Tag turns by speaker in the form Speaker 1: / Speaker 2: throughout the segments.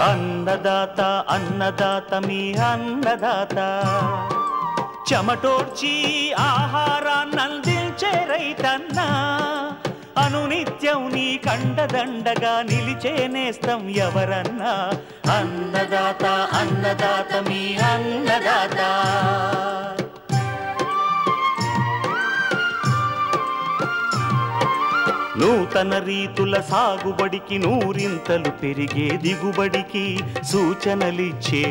Speaker 1: అన్నదాత అన్నదాత మీ అన్నదాత చెమటోడ్చి ఆహారాన్నందించే రైతన్నా అనునిత్యం నీ కండదండగా నిలిచే నేస్తం ఎవరన్నా అన్నదాత అన్నదాత మీ అన్నదాత నూతన రీతుల సాగుబడికి నూరింతలు పెరిగే దిగుబడికి సూచనలిచ్చే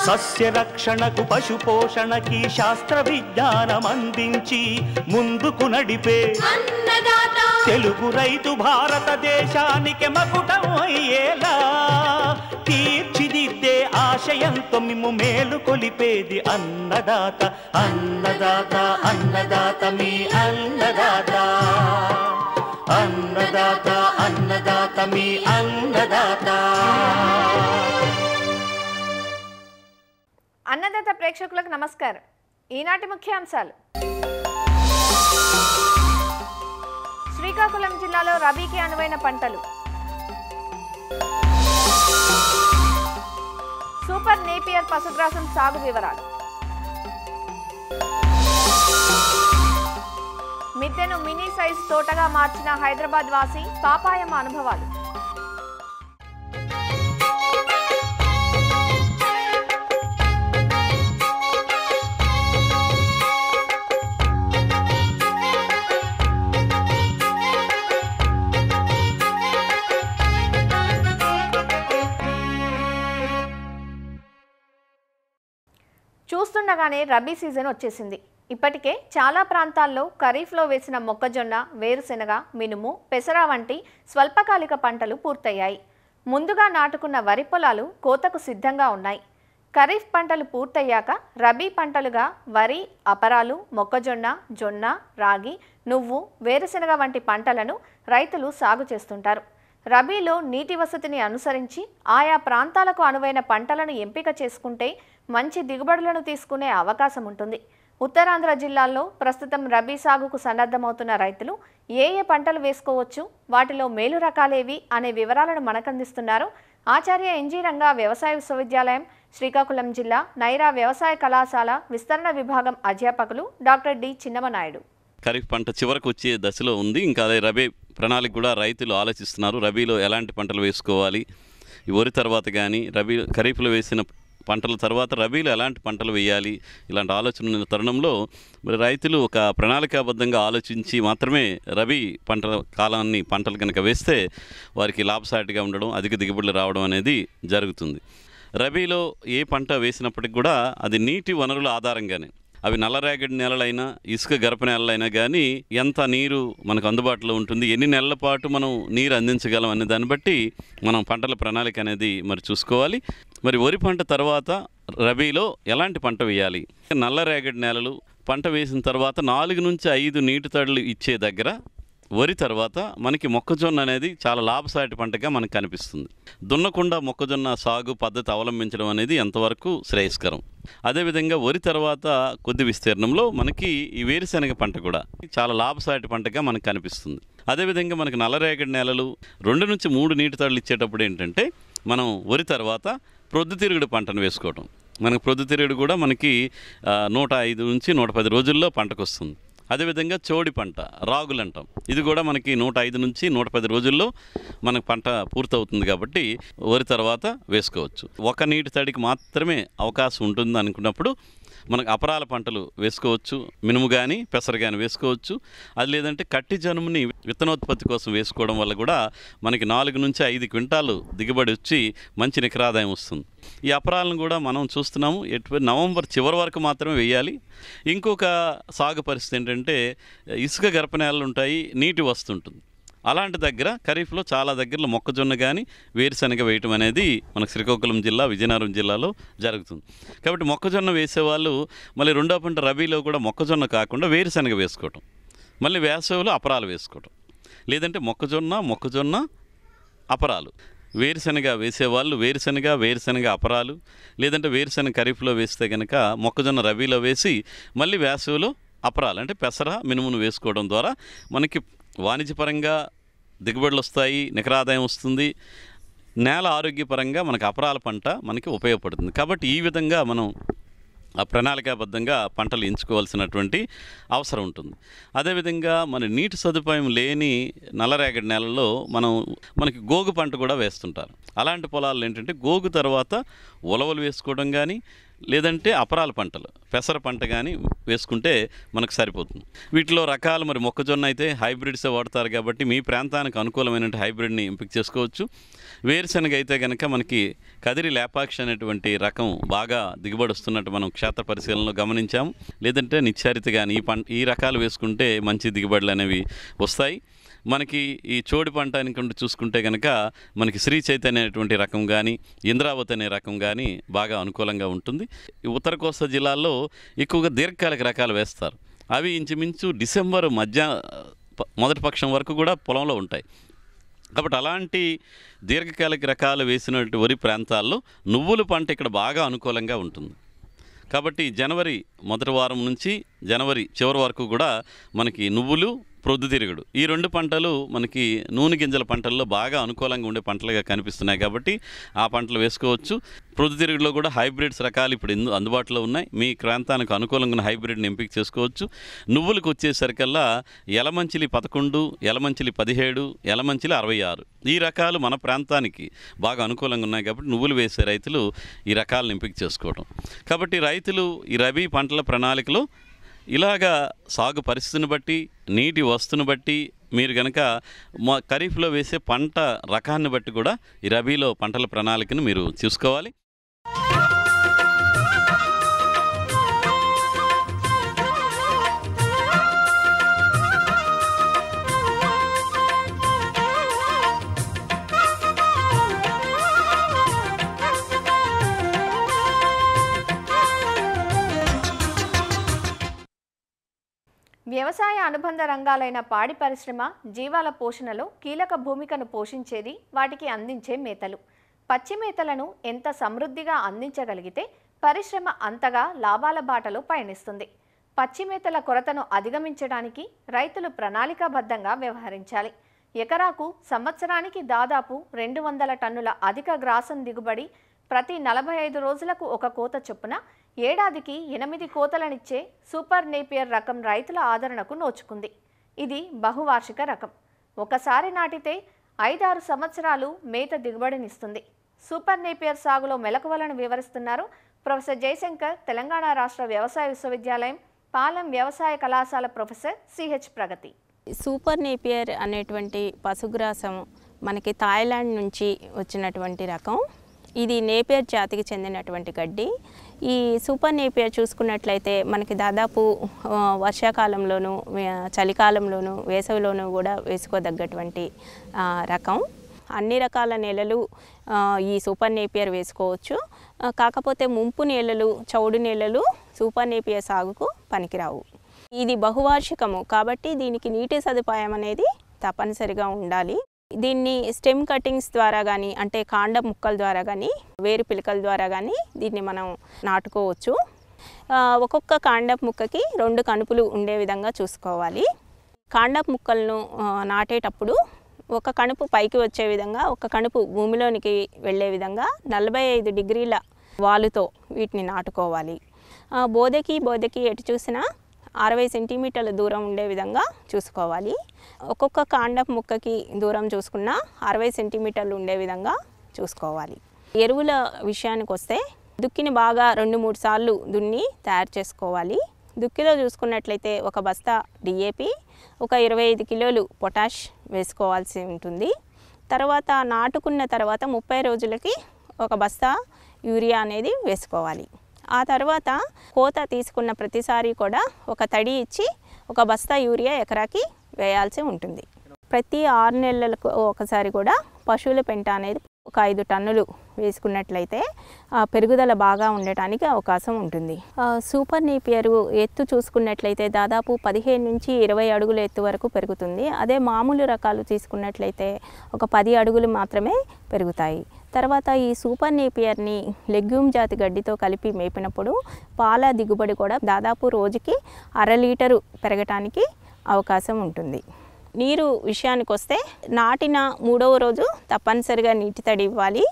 Speaker 1: సస్య రక్షణకు పశు పోషణకి శాస్త్ర విజ్ఞానం అందించి ముందుకు నడిపే తెలుగు రైతు భారతదేశానికి మకుటం అయ్యేలా తీర్చిదిద్దే ఆశయంతో మిమ్ము మేలు కొలిపేది అన్నదాత అన్నదాత అన్నదాత మీ అన్నదాత అన్నదాత అన్నదాత మీ అన్నదాత.
Speaker 2: అన్నదాత ప్రేక్షకులకు నమస్కారం. ఈనాటి ముఖ్యాంశాలు: శ్రీకాకుళం జిల్లాలో రబీకి అనువైన పంటలు, సూపర్ నేపియర్ పశుగ్రాసం సాగు వివరాలు, మిద్దెను మినీ సైజ్ తోటగా మార్చిన హైదరాబాద్ వాసి పాపాయమ్మ అనుభవాలు, చూస్తుండగానే రబీ సీజన్ వచ్చేసింది. ఇప్పటికే చాలా ప్రాంతాల్లో ఖరీఫ్లో వేసిన మొక్కజొన్న, వేరుశెనగ, మినుము, పెసర వంటి స్వల్పకాలిక పంటలు పూర్తయ్యాయి. ముందుగా నాటుకున్న వరి పొలాలు కోతకు సిద్ధంగా ఉన్నాయి. ఖరీఫ్ పంటలు పూర్తయ్యాక రబీ పంటలుగా వరి, అపరాలు, మొక్కజొన్న, జొన్న, రాగి, నువ్వు, వేరుశెనగ వంటి పంటలను రైతులు సాగు చేస్తుంటారు. రబీలో నీటి వసతిని అనుసరించి ఆయా ప్రాంతాలకు అనువైన పంటలను ఎంపిక చేసుకుంటే మంచి దిగుబడులను తీసుకునే అవకాశం ఉంటుంది. ఉత్తరాంధ్ర జిల్లాల్లో ప్రస్తుతం రబీ సాగుకు సన్నద్ధమవుతున్న రైతులు ఏ ఏ పంటలు వేసుకోవచ్చు, వాటిలో మేలు రకాలేవి అనే వివరాలను మనకందిస్తున్నారు ఆచార్య ఎన్జీ రంగా వ్యవసాయ విశ్వవిద్యాలయం, శ్రీకాకుళం జిల్లా నైరా వ్యవసాయ కళాశాల విస్తరణ విభాగం అధ్యాపకులు డాక్టర్ డి చిన్నమనాయుడు.
Speaker 3: ఖరీఫ్ పంట చివరకు వచ్చే దశలో ఉంది. ఇంకా అదే రబీ ప్రణాళిక కూడా రైతులు ఆలోచిస్తున్నారు. రబీలో ఎలాంటి పంటలు వేసుకోవాలి, ఈ వరి తర్వాత కానీ రబీ ఖరీఫ్లో వేసిన పంటల తర్వాత రబీలో ఎలాంటి పంటలు వేయాలి, ఇలాంటి ఆలోచన ఉన్న తరుణంలో మరి రైతులు ఒక ప్రణాళికాబద్ధంగా ఆలోచించి మాత్రమే రబీ పంటలు కనుక వేస్తే వారికి లాభసాటిగా ఉండడం, అధిక దిగుబడులు రావడం అనేది జరుగుతుంది. రబీలో ఏ పంట వేసినప్పటికి కూడా అది నీటి వనరుల ఆధారంగానే, అవి నల్లరేగడి నేలలైనా ఇసుక గరప నేలలైనా కానీ ఎంత నీరు మనకు అందుబాటులో ఉంటుంది, ఎన్ని నెలల పాటు మనం నీరు అందించగలం అనే దాన్ని బట్టి మనం పంటల ప్రణాళిక అనేది మరి చూసుకోవాలి. మరి వరి పంట తర్వాత రబీలో ఎలాంటి పంట వేయాలి? నల్లరేగడి నేలలు పంట వేసిన తర్వాత 4 నుంచి 5 నీటి తడులు ఇచ్చే దగ్గర వరి తర్వాత మనకి మొక్కజొన్న అనేది చాలా లాభసాటి పంటగా మనకు కనిపిస్తుంది. దున్నకుండా మొక్కజొన్న సాగు పద్ధతి అవలంబించడం అనేది ఎంతవరకు శ్రేయస్కరం. అదేవిధంగా వరి తర్వాత కొద్ది విస్తీర్ణంలో మనకి ఈ వేరుశెనగ పంట కూడా చాలా లాభసాటి పంటగా మనకు కనిపిస్తుంది. అదేవిధంగా మనకి నల్లరేగడి నేలలు 2 నుంచి 3 నీటి తడులు ఇచ్చేటప్పుడు ఏంటంటే మనం వరి తర్వాత ప్రొద్దుతిరుగుడు పంటను వేసుకోవడం. మనకు ప్రొద్దుతిరుగుడు కూడా మనకి 105 నుంచి 110 రోజుల్లో పంటకు వస్తుంది. అదేవిధంగా చోడి పంట, రాగులు అంటాం, ఇది కూడా మనకి 105 నుంచి 110 రోజుల్లో మనకు పంట పూర్తవుతుంది. కాబట్టి వరి తర్వాత వేసుకోవచ్చు. ఒక నీటి తడికి మాత్రమే అవకాశం ఉంటుంది అనుకున్నప్పుడు మనకు అపరాల పంటలు వేసుకోవచ్చు. మినుము కానీ పెసర కానీ వేసుకోవచ్చు. అది లేదంటే కట్టి జనుముని విత్తనోత్పత్తి కోసం వేసుకోవడం వల్ల కూడా మనకి 4 నుంచి 5 క్వింటాలు దిగుబడి వచ్చి మంచి నికరాదాయం వస్తుంది. ఈ అపరాలను కూడా మనం చూస్తున్నాము నవంబర్ చివరి వరకు మాత్రమే వేయాలి. ఇంకొక సాగు పరిస్థితి ఏంటంటే ఇసుక గరప నేలలు ఉంటాయి, నీటి వస్తుంటుంది. అలాంటి దగ్గర ఖరీఫ్లో చాలా దగ్గరలో మొక్కజొన్న కానీ వేరుశెనగ వేయటం అనేది మనకు శ్రీకాకుళం జిల్లా, విజయనగరం జిల్లాలో జరుగుతుంది. కాబట్టి మొక్కజొన్న వేసేవాళ్ళు మళ్ళీ రెండో పంట రబీలో కూడా మొక్కజొన్న కాకుండా వేరుశెనగ వేసుకోవటం, మళ్ళీ వేసవిలో అపరాలు వేసుకోవటం, లేదంటే మొక్కజొన్న అపరాలు. వేరుశెనగ వేసేవాళ్ళు వేరుశెనగ అపరాలు, లేదంటే వేరుశెనగ ఖరీఫ్లో వేస్తే కనుక మొక్కజొన్న రబీలో వేసి మళ్ళీ వేసవిలో అపరాలు అంటే పెసర మినుమును వేసుకోవడం ద్వారా మనకి వాణిజ్యపరంగా దిగుబడులు వస్తాయి, నికరాదాయం వస్తుంది. నేల ఆరోగ్యపరంగా మనకు అపరాల పంట మనకి ఉపయోగపడుతుంది. కాబట్టి ఈ విధంగా మనం ప్రణాళికాబద్ధంగా పంటలు ఎంచుకోవాల్సినటువంటి అవసరం ఉంటుంది. అదేవిధంగా మన నీటి సదుపాయం లేని నల్లరేగడి నేలల్లో మనకి గోగు పంట కూడా వేస్తుంటారు. అలాంటి పొలాల్లో ఏంటంటే గోగు తర్వాత ఉలవలు వేసుకోవడం కానీ, లేదంటే అపరాల పంటలు పెసర పంట కానీ వేసుకుంటే మనకు సరిపోతుంది. వీటిలో రకాలు మరి మొక్కజొన్న అయితే హైబ్రిడ్సే వాడతారు కాబట్టి మీ ప్రాంతానికి అనుకూలమైన హైబ్రిడ్ని ఎంపిక చేసుకోవచ్చు. వేరుశనగ అయితే కనుక మనకి కదిరి లేపాక్షి అనేటువంటి రకం బాగా దిగుబడి వస్తున్నట్టు మనం క్షేత్ర పరిశీలనలో గమనించాము. లేదంటే నిత్యారిత కానీ ఈ రకాలు వేసుకుంటే మంచి దిగుబడులు అనేవి వస్తాయి. మనకి ఈ చోడి పంట అనుకుంటూ చూసుకుంటే కనుక మనకి శ్రీ చైతన్య అనేటువంటి రకం కానీ, ఇంద్రావతి అనే రకం కానీ బాగా అనుకూలంగా ఉంటుంది. ఈ ఉత్తర కోస్తా జిల్లాల్లో ఎక్కువగా దీర్ఘకాలిక రకాలు వేస్తారు. అవి ఇంచుమించు డిసెంబర్ మొదటి పక్షం వరకు కూడా పొలంలో ఉంటాయి. కాబట్టి అలాంటి దీర్ఘకాలిక రకాలు వేసినటువంటి వరి ప్రాంతాల్లో నువ్వుల పంట ఇక్కడ బాగా అనుకూలంగా ఉంటుంది. కాబట్టి జనవరి మొదటి వారం నుంచి జనవరి చివరి వరకు కూడా మనకి నువ్వులు, ప్రొద్దుతిరుగుడు ఈ 2 పంటలు మనకి నూనె గింజల పంటల్లో బాగా అనుకూలంగా ఉండే పంటలుగా కనిపిస్తున్నాయి. కాబట్టి ఆ పంటలు వేసుకోవచ్చు. ప్రొద్దుతిరుగుడులో కూడా హైబ్రిడ్స్ రకాలు ఇప్పుడు అందుబాటులో ఉన్నాయి. మీ ప్రాంతానికి అనుకూలంగా ఉన్న హైబ్రిడ్ని ఎంపిక చేసుకోవచ్చు. నువ్వులకు వచ్చేసరికల్లా ఎలమంచిలి 11, ఎలమంచిలి 17, ఎలమంచిలి 66 ఈ రకాలు మన ప్రాంతానికి బాగా అనుకూలంగా ఉన్నాయి. కాబట్టి నువ్వులు వేసే రైతులు ఈ రకాలను ఎంపిక చేసుకోవడం. కాబట్టి రైతులు ఈ రబీ పంటల ప్రణాళికలో ఇలాగా సాగు పరిస్థితిని బట్టి, నీటి వస్తుని బట్టి మీరు కనుక ఖరీఫ్లో వేసే పంట రకాన్ని బట్టి కూడా ఈ రబీలో పంటల ప్రణాళికను మీరు చూసుకోవాలి.
Speaker 2: వ్యవసాయ అనుబంధ రంగాలైన పాడి పరిశ్రమ జీవాల పోషణలో కీలక భూమికను పోషించేది వాటికి అందించే మేతలు. పచ్చి మేతలను ఎంత సమృద్ధిగా అందించగలిగితే పరిశ్రమ అంతగా లాభాల బాటలో పయనిస్తుంది. పచ్చి మేతల కొరతను అధిగమించడానికి రైతులు ప్రణాళికాబద్ధంగా వ్యవహరించాలి. ఎకరాకు సంవత్సరానికి దాదాపు 200 టన్నుల అధిక గ్రాసం దిగుబడి, ప్రతి 45 రోజులకు ఒక కోత చొప్పున ఏడాదికి 8 కోతలనిచ్చే సూపర్ నేపియర్ రకం రైతుల ఆదరణకు నోచుకుంది. ఇది బహువార్షిక రకం. ఒకసారి నాటితే 5-6 సంవత్సరాలు మేత దిగుబడినిస్తుంది. సూపర్ నేపియర్ సాగులో మెలకువలను వివరిస్తున్నారు ప్రొఫెసర్ జయశంకర్, తెలంగాణ రాష్ట్ర వ్యవసాయ విశ్వవిద్యాలయం పాలెం వ్యవసాయ కళాశాల ప్రొఫెసర్ సిహెచ్ ప్రగతి.
Speaker 4: సూపర్ నేపియర్ అనేటువంటి పశుగ్రాసం మనకి థాయిలాండ్ నుంచి వచ్చినటువంటి రకం. ఇది నేపియర్ జాతికి చెందినటువంటి గడ్డి. ఈ సూపర్ నేపియర్ చూసుకున్నట్లయితే మనకి దాదాపు వర్షాకాలంలోనూ, చలికాలంలోనూ, వేసవిలోనూ కూడా వేసుకోదగ్గటువంటి రకం. అన్ని రకాల నేలలు ఈ సూపర్ నేపియర్ వేసుకోవచ్చు. కాకపోతే ముంపు నేలలు, చౌడు నేలలు సూపర్ నేపియర్ సాగుకు పనికిరావు. ఇది బహువార్షికము కాబట్టి దీనికి నీటి సదుపాయం అనేది తప్పనిసరిగా ఉండాలి. దీన్ని స్టెమ్ కటింగ్స్ ద్వారా కానీ, అంటే కాండ ముక్కల ద్వారా కానీ, వేరు పిలకల ద్వారా కానీ దీన్ని మనం నాటుకోవచ్చు. ఒక్కొక్క కాండపు ముక్కకి 2 కణుపులు ఉండే విధంగా చూసుకోవాలి. కాండపు ముక్కలను నాటేటప్పుడు ఒక కణుపు పైకి వచ్చే విధంగా, ఒక కణుపు భూమిలోనికి వెళ్ళే విధంగా 45 డిగ్రీల వాలుతో వీటిని నాటుకోవాలి. బోదెకి ఎటు చూసినా 60 సెంటీమీటర్ల దూరం ఉండే విధంగా చూసుకోవాలి. ఒక్కొక్క కాండపు ముక్కకి దూరం చూసుకున్నా 60 సెంటీమీటర్లు ఉండే విధంగా చూసుకోవాలి. ఎరువుల విషయానికి వస్తే దుక్కిని బాగా 2-3 సార్లు దున్ని తయారు చేసుకోవాలి. దుక్కిలో చూసుకున్నట్లయితే ఒక బస్తా DAP, ఒక 25 కిలోలు పొటాష్ వేసుకోవాల్సి ఉంటుంది. తర్వాత నాటుకున్న తర్వాత 30 రోజులకి ఒక బస్తా యూరియా అనేది వేసుకోవాలి. ఆ తర్వాత కోత తీసుకున్న ప్రతిసారి కూడా ఒక తడి ఇచ్చి ఒక బస్తా యూరియా ఎకరాకి వేయాల్సి ఉంటుంది. ప్రతి 6 నెలలకు ఒకసారి కూడా పశువుల పెంట అనేది ఒక 5 టన్నులు వేసుకున్నట్లయితే పెరుగుదల బాగా ఉండటానికి అవకాశం ఉంటుంది. సూపర్ నేపియర్ ఎత్తు చూసుకున్నట్లయితే దాదాపు 15 నుంచి 20 అడుగుల ఎత్తు వరకు పెరుగుతుంది. అదే మామూలు రకాలు తీసుకున్నట్లయితే ఒక 10 అడుగులు మాత్రమే పెరుగుతాయి. తర్వాత ఈ సూపర్ నేపియర్ని లెగ్యూమ్ జాతి గడ్డితో కలిపి మేపినప్పుడు పాల దిగుబడి కూడా దాదాపు రోజుకి 1/2 లీటరు పెరగటానికి అవకాశం ఉంటుంది. నీరు విషయానికి వస్తే నాటిన 3వ రోజు తప్పనిసరిగా నీటి తడి ఇవ్వాలి.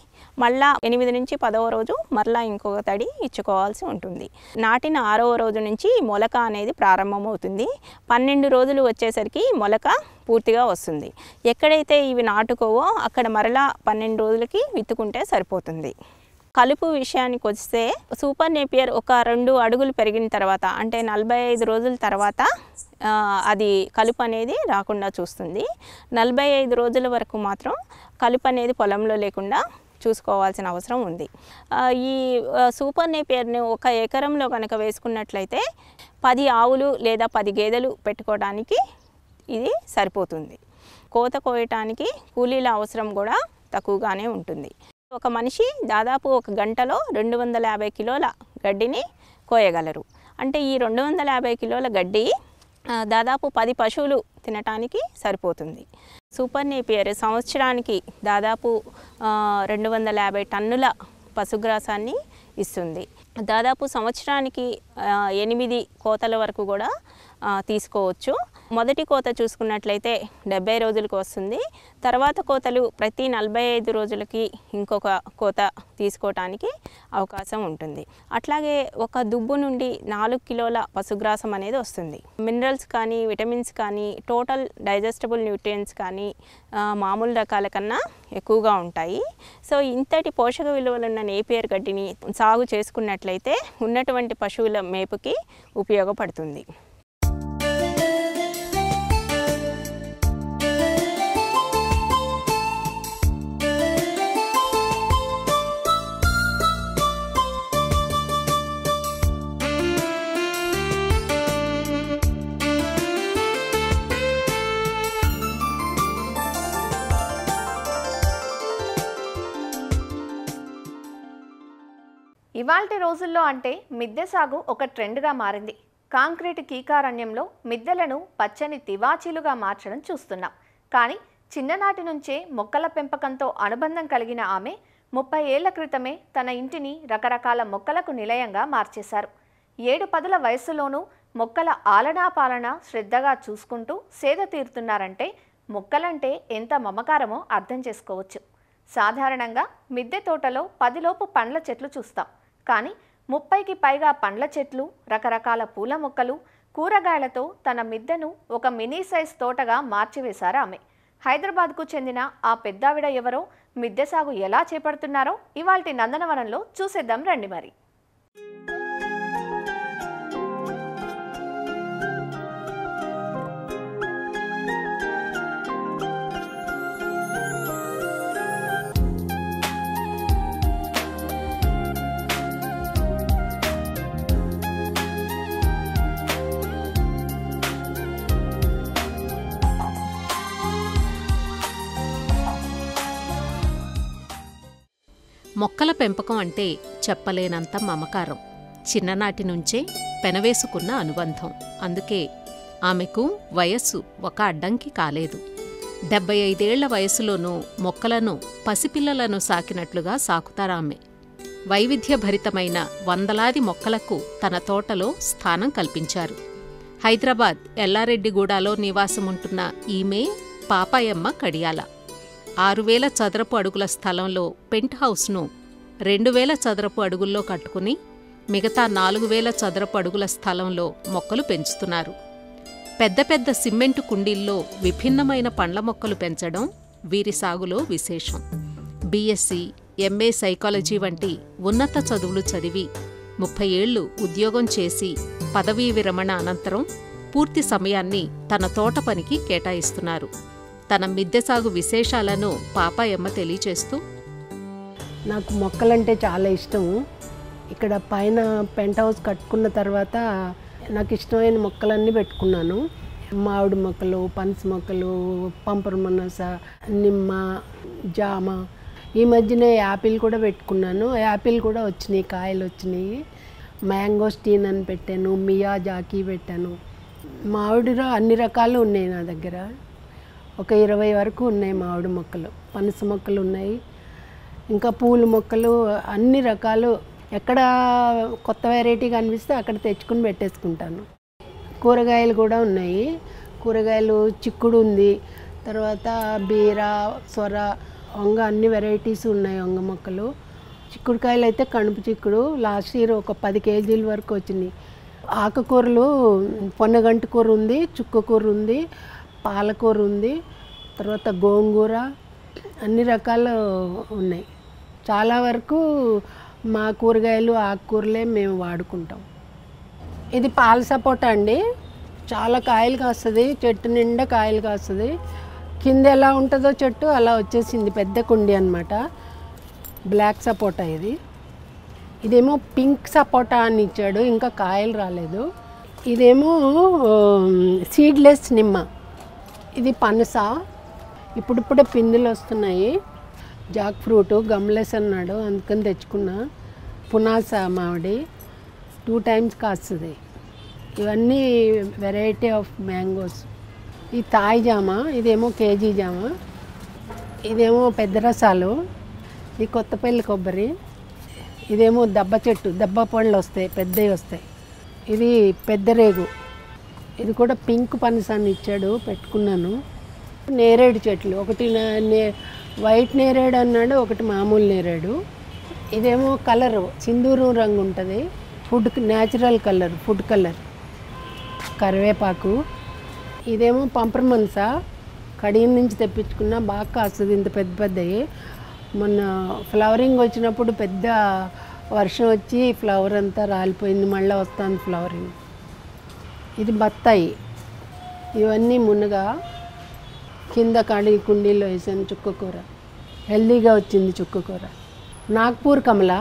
Speaker 4: మళ్ళా 8 నుంచి 10వ రోజు మరలా ఇంకొక తడి ఇచ్చుకోవాల్సి ఉంటుంది. నాటిన 6వ రోజు నుంచి మొలక అనేది ప్రారంభమవుతుంది. 12 రోజులు వచ్చేసరికి మొలక పూర్తిగా వస్తుంది. ఎక్కడైతే ఇవి నాటుకోవో అక్కడ మరలా 12 రోజులకి విత్తుకుంటే సరిపోతుంది. కలుపు విషయానికి వస్తే సూపర్ నేపియర్ ఒక 2 అడుగులు పెరిగిన తర్వాత అంటే 45 రోజుల తర్వాత అది కలుపు అనేది రాకుండా చూస్తుంది. 45 రోజుల వరకు మాత్రం కలుపు అనేది పొలంలో లేకుండా చూసుకోవాల్సిన అవసరం ఉంది. ఈ సూపర్ నేపియర్ని 1 ఎకరంలో కనుక వేసుకున్నట్లయితే 10 ఆవులు లేదా 10 గేదెలు పెట్టుకోవడానికి ఇది సరిపోతుంది. కోత కోయటానికి కూలీల అవసరం కూడా తక్కువగానే ఉంటుంది. ఒక మనిషి దాదాపు 1 గంటలో 250 కిలోల గడ్డిని కోయగలరు. అంటే ఈ 250 కిలోల గడ్డి దాదాపు 10 పశువులు తినటానికి సరిపోతుంది. సూపర్ నేపియర్ సంవత్సరానికి దాదాపు 250 టన్నుల పశుగ్రాసాన్ని ఇస్తుంది. దాదాపు సంవత్సరానికి 8 కోతల వరకు కూడా తీసుకోవచ్చు. మొదటి కోత చూసుకున్నట్లయితే 70 రోజులకు వస్తుంది. తర్వాత కోతలు ప్రతి 45 రోజులకి ఇంకొక కోత తీసుకోవటానికి అవకాశం ఉంటుంది. అట్లాగే ఒక దుబ్బు నుండి 4 కిలోల పశుగ్రాసం అనేది వస్తుంది. మినరల్స్ కానీ విటమిన్స్ కానీ టోటల్ డైజెస్టబుల్ న్యూట్రియంట్స్ కానీ మామూలు రకాల కన్నా ఎక్కువగా ఉంటాయి. సో ఇంతటి పోషక విలువలున్న నేపియర్ గడ్డిని సాగు చేసుకున్నట్లయితే ఉన్నటువంటి పశువుల మేపుకి ఉపయోగపడుతుంది.
Speaker 2: ఇవాల్టి రోజుల్లో అంటే మిద్దె సాగు ఒక ట్రెండ్గా మారింది. కాంక్రీట్ కీకారణ్యంలో మిద్దెలను పచ్చని తివాచీలుగా మార్చడం చూస్తున్నాం. కానీ చిన్ననాటి నుంచే మొక్కల పెంపకంతో అనుబంధం కలిగిన ఆమె 30 ఏళ్ల క్రితమే తన ఇంటిని రకరకాల మొక్కలకు నిలయంగా మార్చేశారు. 7-10 వయసులోనూ మొక్కల ఆలనా పాలన శ్రద్ధగా చూసుకుంటూ సేద తీరుతున్నారంటే మొక్కలంటే ఎంత మమకారమో అర్థం చేసుకోవచ్చు. సాధారణంగా మిద్దె తోటలో 10 లోపు పండ్ల చెట్లు చూస్తాం. కానీ 30కి పైగా పండ్ల చెట్లు, రకరకాల పూల మొక్కలు, కూరగాయలతో తన మిద్దెను ఒక మినీ సైజ్ తోటగా మార్చివేశారు ఆమె. హైదరాబాద్కు చెందిన ఆ పెద్దావిడ ఎవరో, మిద్దె సాగు ఎలా చేపడుతున్నారో ఇవాల్టి నందనవనంలో చూసేద్దాం రండి మరి.
Speaker 5: మొక్కల పెంపకం అంటే చెప్పలేనంత మమకారం. చిన్ననాటి నుంచే పెనవేసుకున్న అనుబంధం. అందుకే ఆమెకు వయస్సు ఒక అడ్డంకి కాలేదు. 75 ఏళ్ల వయసులోనూ మొక్కలను పసిపిల్లలను సాకినట్లుగా సాకుతారామె. వైవిధ్యభరితమైన వందలాది మొక్కలకు తన తోటలో స్థానం కల్పించారు. హైదరాబాద్ ఎల్లారెడ్డిగూడలో నివాసముంటున్న ఈమె పాపాయమ్మ కడియాల. 6000 చదరపు అడుగుల స్థలంలో పెంట్ హౌస్ను 2000 చదరపు అడుగుల్లో కట్టుకుని మిగతా 4000 చదరపు అడుగుల స్థలంలో మొక్కలు పెంచుతున్నారు. పెద్ద పెద్ద సిమెంటు కుండీల్లో విభిన్నమైన పండ్ల మొక్కలు పెంచడం వీరి సాగులో విశేషం. బీఎస్సీ, ఎంఏ సైకాలజీ వంటి ఉన్నత చదువులు చదివి 30 ఏళ్లు ఉద్యోగం చేసి పదవీ విరమణ అనంతరం పూర్తి సమయాన్ని తన తోట పనికి కేటాయిస్తున్నారు. తన మిద్దె సాగు విశేషాలను పాపాయమ్మ తెలియచేస్తూ,
Speaker 6: నాకు మొక్కలంటే చాలా ఇష్టం. ఇక్కడ పైన పెంట్ హౌస్ కట్టుకున్న తర్వాత నాకు ఇష్టమైన మొక్కలన్నీ పెట్టుకున్నాను. మామిడి మొక్కలు, పనస మొక్కలు, పంపరమనస, నిమ్మ, జామ, ఈ మధ్యనే యాపిల్ కూడా పెట్టుకున్నాను. యాపిల్ కూడా వచ్చినాయి, కాయలు వచ్చినాయి. మ్యాంగోస్టీన్ అని పెట్టాను, మియాజాకి పెట్టాను. మామిడిలో అన్ని రకాలు ఉన్నాయి నా దగ్గర. ఒక 20 వరకు ఉన్నాయి మామిడి మొక్కలు. పనస మొక్కలు ఉన్నాయి, ఇంకా పూల మొక్కలు, అన్ని రకాలు. ఎక్కడ కొత్త వెరైటీ కనిపిస్తే అక్కడ తెచ్చుకుని పెట్టేసుకుంటాను. కూరగాయలు కూడా ఉన్నాయి. కూరగాయలు చిక్కుడు ఉంది, తర్వాత బీర, సొర, వంగ అన్ని వెరైటీస్ ఉన్నాయి వంగ మొక్కలు. చిక్కుడుకాయలు అయితే కణుపు చిక్కుడు లాస్ట్ ఇయర్ ఒక 10 కేజీల వరకు వచ్చినాయి. ఆకుకూరలు పొన్నగంటి కూర ఉంది, చుక్క కూర ఉంది, పాలకూర ఉంది, తర్వాత గోంగూర, అన్ని రకాలు ఉన్నాయి. చాలా వరకు మా కూరగాయలు ఆకుకూరలే మేము వాడుకుంటాం. ఇది పాల సపోటా అండి. చాలా కాయలు కాస్తుంది, చెట్టు నిండా కాయలు కాస్తుంది. కింద ఎలా ఉంటుందో చెట్టు అలా వచ్చేసింది, పెద్ద కుండి అన్నమాట. బ్లాక్ సపోటా ఇది. ఇదేమో పింక్ సపోటా అని ఇచ్చాడు, ఇంకా కాయలు రాలేదు. ఇదేమో సీడ్లెస్ నిమ్మ. ఇది పనస, ఇప్పుడిప్పుడే పిందులు వస్తున్నాయి. జాక్ ఫ్రూట్ గమ్లెస్ అన్నాడు, అందుకని తెచ్చుకున్నా. పునాస మామిడి 2 times కాస్తుంది. ఇవన్నీ వెరైటీ ఆఫ్ మ్యాంగోస్. ఈ తాయి జామ, ఇదేమో కేజీ జామ, ఇదేమో పెద్ద రసాలు, ఇది కొత్తపల్లి కొబ్బరి, ఇదేమో దబ్బ చెట్టు, దబ్బ పళ్ళు వస్తాయి, పెద్దవి వస్తాయి. ఇది పెద్ద రేగు, ఇది కూడా పింక్ పనసాన్ని ఇచ్చాడు, పెట్టుకున్నాను. నేరేడు చెట్లు, ఒకటి వైట్ నేరేడు అన్నాడు, ఒకటి మామూలు నేరేడు. ఇదేమో కలరు సింధూరం రంగు ఉంటుంది, న్యాచురల్ కలర్, ఫుడ్ కలర్. కరివేపాకు. ఇదేమో పంపరమనస, కడియం నుంచి తెప్పించుకున్నా, బాగా కాస్తుంది, ఇంత పెద్ద పెద్దవి. మొన్న ఫ్లవరింగ్ వచ్చినప్పుడు పెద్ద వర్షం వచ్చి ఫ్లవర్ అంతా రాలిపోయింది, మళ్ళీ వస్తుంది ఫ్లవరింగ్. ఇది బత్తాయి. ఇవన్నీ మునగ, కింద కుండీలో వేసాను. చుక్కకూర హెల్దీగా వచ్చింది. చుక్కకూర నాగ్పూర్ కమల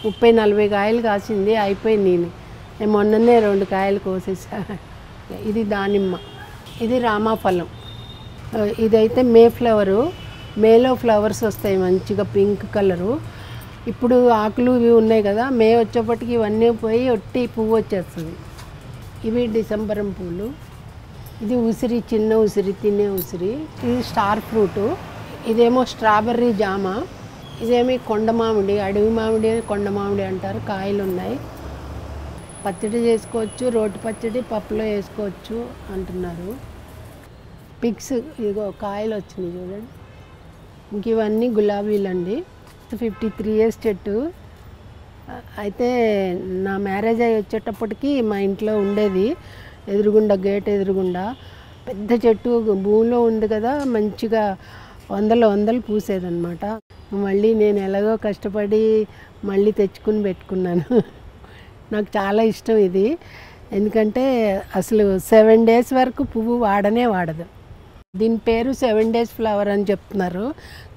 Speaker 6: 30-40 కాయలు కాసింది, అయిపోయింది. నేను మొన్ననే 2 కాయలు కోసేసా. ఇది దానిమ్మ. ఇది రామాఫలం. ఇదైతే మే ఫ్లవరు, మేలో ఫ్లవర్స్ వస్తాయి మంచిగా పింక్ కలరు. ఇప్పుడు ఆకులు ఇవి ఉన్నాయి కదా, మే వచ్చేప్పటికి ఇవన్నీ పోయి ఒట్టి పువ్వు వచ్చేస్తుంది. ఇవి డిసెంబరం పూలు. ఇది ఉసిరి, చిన్న ఉసిరి, తినే ఉసిరి. ఇది స్టార్ ఫ్రూటు. ఇదేమో స్ట్రాబెర్రీ జామ. ఇదేమి కొండ మామిడి, అడవి మామిడి, కొండ మామిడి అంటారు. కాయలు ఉన్నాయి, పచ్చడి చేసుకోవచ్చు, రోటి పచ్చడి పప్పులో వేసుకోవచ్చు అంటున్నారు. పిక్స్, ఇదిగో కాయలు వచ్చినాయి చూడండి. ఇంక ఇవన్నీ గులాబీలండి. 53 years చెట్టు. అయితే నా మ్యారేజ్ అయ్యి వచ్చేటప్పటికి మా ఇంట్లో ఉండేది, ఎదురుగుండా, గేట్ ఎదురుగుండా పెద్ద చెట్టు, భూమిలో ఉంది కదా, మంచిగా వందలు పూసేదన్నమాట. మళ్ళీ నేను ఎలాగో కష్టపడి మళ్ళీ తెచ్చుకుని పెట్టుకున్నాను. నాకు చాలా ఇష్టం ఇది, ఎందుకంటే అసలు 7 days వరకు పువ్వు వాడదు. దీని పేరు 7 days ఫ్లవర్ అని చెప్తున్నారు,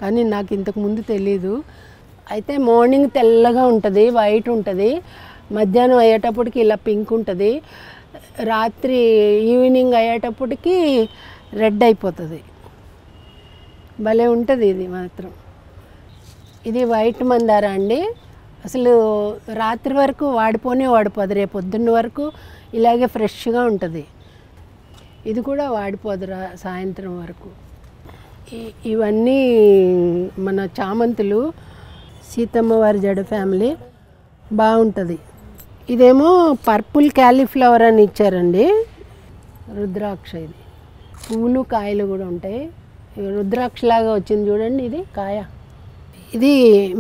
Speaker 6: కానీ నాకు ఇంతకుముందు తెలీదు. అయితే మార్నింగ్ తెల్లగా ఉంటుంది, వైట్ ఉంటుంది, మధ్యాహ్నం అయ్యేటప్పటికి ఇలా పింక్ ఉంటుంది, రాత్రి ఈవినింగ్ అయ్యేటప్పటికి రెడ్ అయిపోతుంది. భలే ఉంటుంది ఇది మాత్రం. ఇది వైట్ మందార అండి. అసలు రాత్రి వరకు వాడిపోదు, రేపు పొద్దున్న వరకు ఇలాగే ఫ్రెష్గా ఉంటుంది. ఇది కూడా వాడిపోదు సాయంత్రం వరకు. ఇవన్నీ మన చామంతులు, సీతమ్మ వారి జడ ఫ్యామిలీ, బాగుంటుంది. ఇదేమో పర్పుల్ క్యాలీఫ్లవర్ అని ఇచ్చారండి, రుద్రాక్ష. ఇది పువ్వులు కాయలు కూడా ఉంటాయి. రుద్రాక్షలాగా వచ్చింది చూడండి, ఇది కాయ. ఇది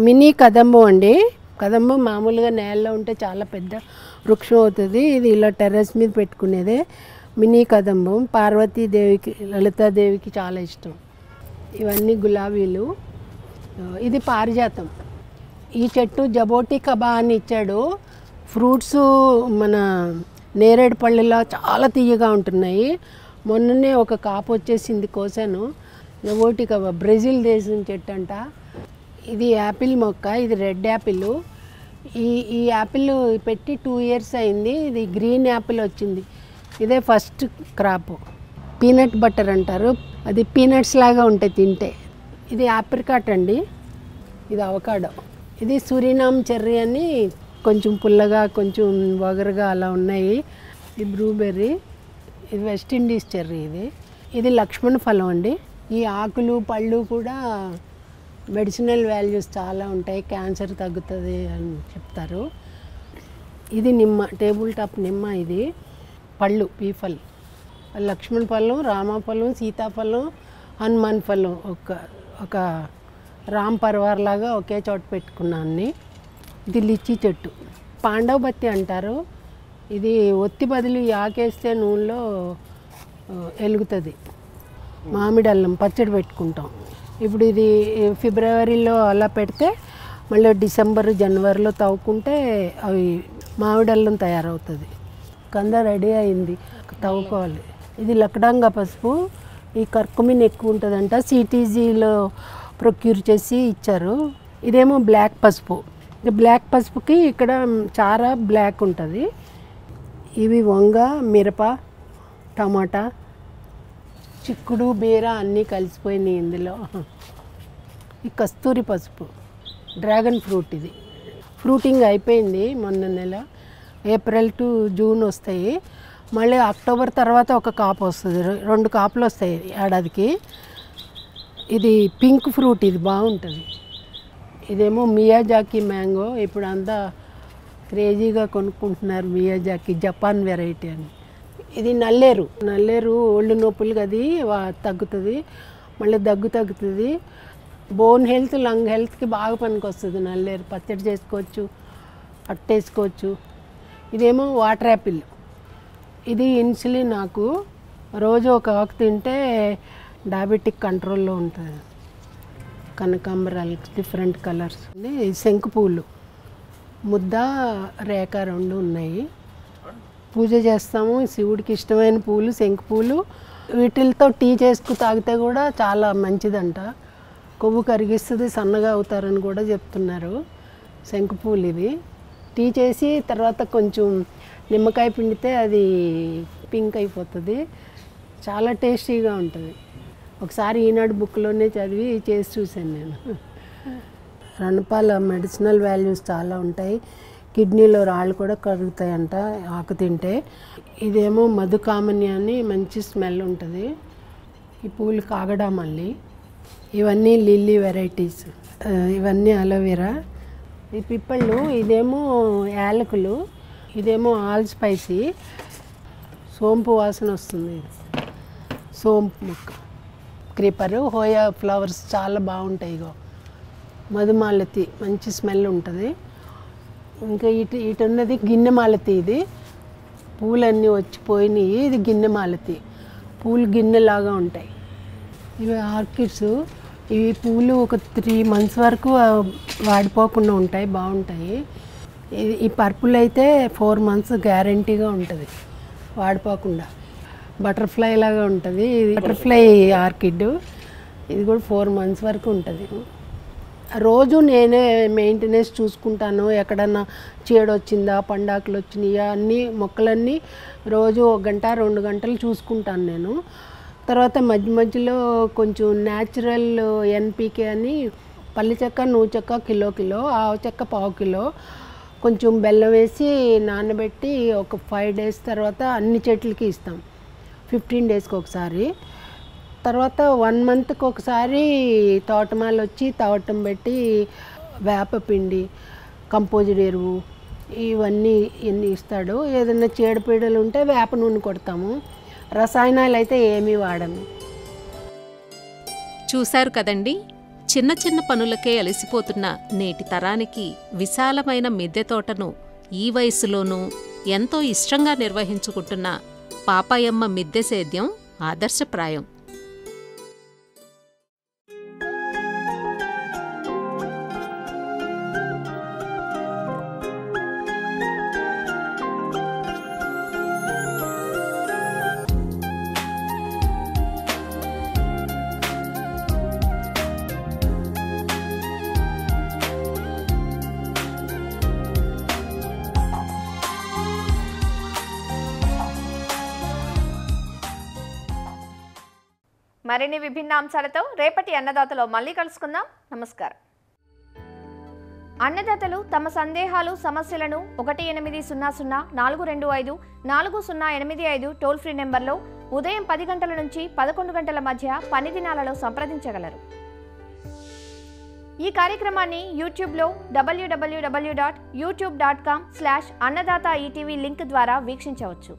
Speaker 6: మినీ కదంబం అండి. కదంబం మామూలుగా నేలలో ఉంటే చాలా పెద్ద వృక్షం అవుతుంది, ఇది ఇలా టెర్రస్ మీద పెట్టుకునేదే. మినీ కదంబం పార్వతీదేవికి, లలితాదేవికి చాలా ఇష్టం. ఇవన్నీ గులాబీలు. ఇది పారిజాతం. ఈ చెట్టు జబోటి కబా అని ఇచ్చాడు. ఫ్రూట్స్ మన నేరేడు పళ్ళులా చాలా తీయగా ఉంటున్నాయి. మొన్ననే ఒక కాపు వచ్చేసింది, కోసాను. జబోటి కబా బ్రెజిల్ దేశం చెట్టు అంట. ఇది యాపిల్ మొక్క, ఇది రెడ్ యాపిల్. ఈ యాపిల్ పెట్టి 2 years అయింది. ఇది గ్రీన్ యాపిల్ వచ్చింది, ఇదే ఫస్ట్ క్రాప్. పీనట్ బటర్ అంటారు, అది పీనట్స్ లాగా ఉంటాయి తింటే. ఇది ఆప్రికాట్ అండి. ఇది అవకాడో. ఇది సూరినామ్ చెర్రీ అని, కొంచెం పుల్లగా కొంచెం వగరుగా అలా ఉన్నాయి. ఇది బ్లూబెర్రీ. ఇది వెస్ట్ ఇండీస్ చెర్రీ. ఇది లక్ష్మణ ఫలం అండి. ఈ ఆకులు పళ్ళు కూడా మెడిసినల్ వాల్యూస్ చాలా ఉంటాయి, క్యాన్సర్ తగ్గుతుంది అని చెప్తారు. ఇది నిమ్మ, టేబుల్ టాప్ నిమ్మ. ఇది పళ్ళు, పీఫల్. లక్ష్మణ ఫలం, రామఫలం, సీతాఫలం, హనుమాన్ ఫలం ఒక రామ్ పర్వార్ లాగా ఒకే చోట పెట్టుకున్నాను అన్ని. ఇది లిచ్చి చెట్టు, పాండవ బత్తి అంటారు. ఇది ఒత్తి బదులు ఆకేస్తే నూనెలో వెలుగుతుంది. మామిడి అల్లం పచ్చడి పెట్టుకుంటాం. ఇప్పుడు ఇది ఫిబ్రవరిలో అలా పెడితే మళ్ళీ డిసెంబర్, జనవరిలో తవ్వుకుంటే అవి మామిడి అల్లం తయారవుతుంది. కంద రెడీ అయింది, తవ్వుకోవాలి. ఇది లక్డాంగా పసుపు. ఈ కర్కుమిన్ ఎక్కువ ఉంటుందంట, సిటీజీలో ప్రొక్యూర్ చేసి ఇచ్చారు. ఇదేమో బ్లాక్ పసుపు. బ్లాక్ పసుపుకి ఇక్కడ చారా బ్లాక్ ఉంటుంది. ఇవి వంగ, మిరప, టమాటా, చిక్కుడు, బీర అన్నీ కలిసిపోయినాయి ఇందులో. ఈ కస్తూరి పసుపు, డ్రాగన్ ఫ్రూట్. ఇది ఫ్రూటింగ్ అయిపోయింది మొన్న నెల. ఏప్రిల్ టు జూన్ వస్తాయి. మళ్ళీ అక్టోబర్ తర్వాత ఒక కాపు వస్తుంది, 2 కాపులు వస్తాయి ఏడాదికి. ఇది పింక్ ఫ్రూట్, ఇది బాగుంటుంది. ఇదేమో మియాజాకి మ్యాంగో. ఇప్పుడు అంతా క్రేజీగా కొనుక్కుంటున్నారు మియాజాకి, జపాన్ వెరైటీ అని. ఇది నల్లేరు ఒళ్ళు నొప్పులు అది తగ్గుతుంది, మళ్ళీ దగ్గు తగ్గుతుంది. బోన్ హెల్త్, లంగ్ హెల్త్కి బాగా పనికి వస్తుంది నల్లేరు. పచ్చడి చేసుకోవచ్చు, అట్టేసుకోవచ్చు. ఇదేమో వాటర్ యాపిల్. ఇది ఇన్సులిన్ నాకు రోజు ఒక ఆకు తింటే డయాబెటిక్ కంట్రోల్లో ఉంటుంది. కనకాంబరాలు డిఫరెంట్ కలర్స్. శంకు పూలు, ముద్ద, రేఖ 2 ఉన్నాయి. పూజ చేస్తాము. శివుడికి ఇష్టమైన పూలు శంకు పూలు. వీటితో టీ చేసుకు తాగితే కూడా చాలా మంచిదంట. కొవ్వు కరిగిస్తుంది, సన్నగా అవుతారని కూడా చెప్తున్నారు. శంకు పూలు ఇది. టీ చేసి తర్వాత కొంచెం నిమ్మకాయ పిండితే అది పింక్ అయిపోతుంది. చాలా టేస్టీగా ఉంటుంది. ఒకసారి ఈనాడు బుక్లోనే చదివి చేసి చూశాను నేను. రణపాల మెడిసినల్ వాల్యూస్ చాలా ఉంటాయి. కిడ్నీలో రాళ్ళు కూడా కరుగుతాయంట ఆకు తింటే. ఇదేమో మధుకామని అని మంచి స్మెల్ ఉంటుంది. ఈ పూలు కాగడా మల్లి. ఇవన్నీ లిల్లీ వెరైటీస్. ఇవన్నీ అలోవెరా. ఈ పిప్పళ్ళు. ఇదేమో యాలకులు. ఇదేమో ఆల్ స్పైసీ. సోంపు వాసన వస్తుంది. సోంపు మొక్క. క్రీపరు, హోయా ఫ్లవర్స్ చాలా బాగుంటాయి. ఇగో మధుమాలతి, మంచి స్మెల్ ఉంటుంది. ఇంకా ఇటు ఉన్నది గిన్నెమాలతి. ఇది పూలన్నీ వచ్చిపోయినాయి. ఇది గిన్నెమాలతి. పూలు గిన్నెలాగా ఉంటాయి. ఇవి ఆర్కిడ్స్. ఇవి పూలు ఒక 3 months వరకు వాడిపోకుండా ఉంటాయి, బాగుంటాయి. ఈ పర్పుల్ అయితే 4 months గ్యారంటీగా ఉంటుంది వాడిపోకుండా. బటర్ఫ్లై లాగా ఉంటుంది. ఇది బటర్ఫ్లై ఆర్కిడ్. ఇది కూడా 4 months వరకు ఉంటుంది. రోజు నేనే మెయింటెనెన్స్ చూసుకుంటాను. ఎక్కడన్నా చీడ వచ్చిందా, పండాకులు వచ్చినాయా, అన్నీ మొక్కలన్నీ రోజు 1 గంట 2 గంటలు చూసుకుంటాను నేను. తర్వాత మధ్యలో కొంచెం న్యాచురల్ ఎన్పికే అని పల్లి చెక్క, నువ్వు చెక్క కిలో, ఆవు చెక్క 1/2 కిలో, కొంచెం బెల్లం వేసి నానబెట్టి ఒక 5 days తర్వాత అన్ని చెట్లకి ఇస్తాం. 15 daysకి ఒకసారి. తర్వాత 1 monthకి ఒకసారి తోటమాల వచ్చి తవటం పెట్టి వేపపిండి, కంపోజిడ్ ఎరువు ఇవన్నీ ఇస్తాడు. ఏదైనా చీడపీడలు ఉంటే వేప నూనె కొడతాము. రసాయనాలు అయితే ఏమీ వాడము.
Speaker 5: చూశారు కదండి, చిన్న చిన్న పనులకే అలసిపోతున్న నేటి తరానికి విశాలమైన మిద్దె తోటను ఈ వయసులోనూ ఎంతో ఇష్టంగా నిర్వహించుకుంటున్న పాపాయమ్మ మిద్దె సేద్యం ఆదర్శప్రాయం.
Speaker 2: మరిన్ని విభిన్న అంశాలతో రేపటి అన్నదాతలో మళ్ళీ కలుసుకుందాం. నమస్కారం. అన్నదాతలు తమ సందేహాలు, సమస్యలను 1800-425-4085 టోల్ ఫ్రీ నెంబర్లో ఉదయం 10 గంటల నుంచి 11 గంటల మధ్య పని దినాలలో సంప్రదించగలరు. ఈ కార్యక్రమాన్ని యూట్యూబ్లో www.youtube.com/annadaata ETV లింక్ ద్వారా వీక్షించవచ్చు.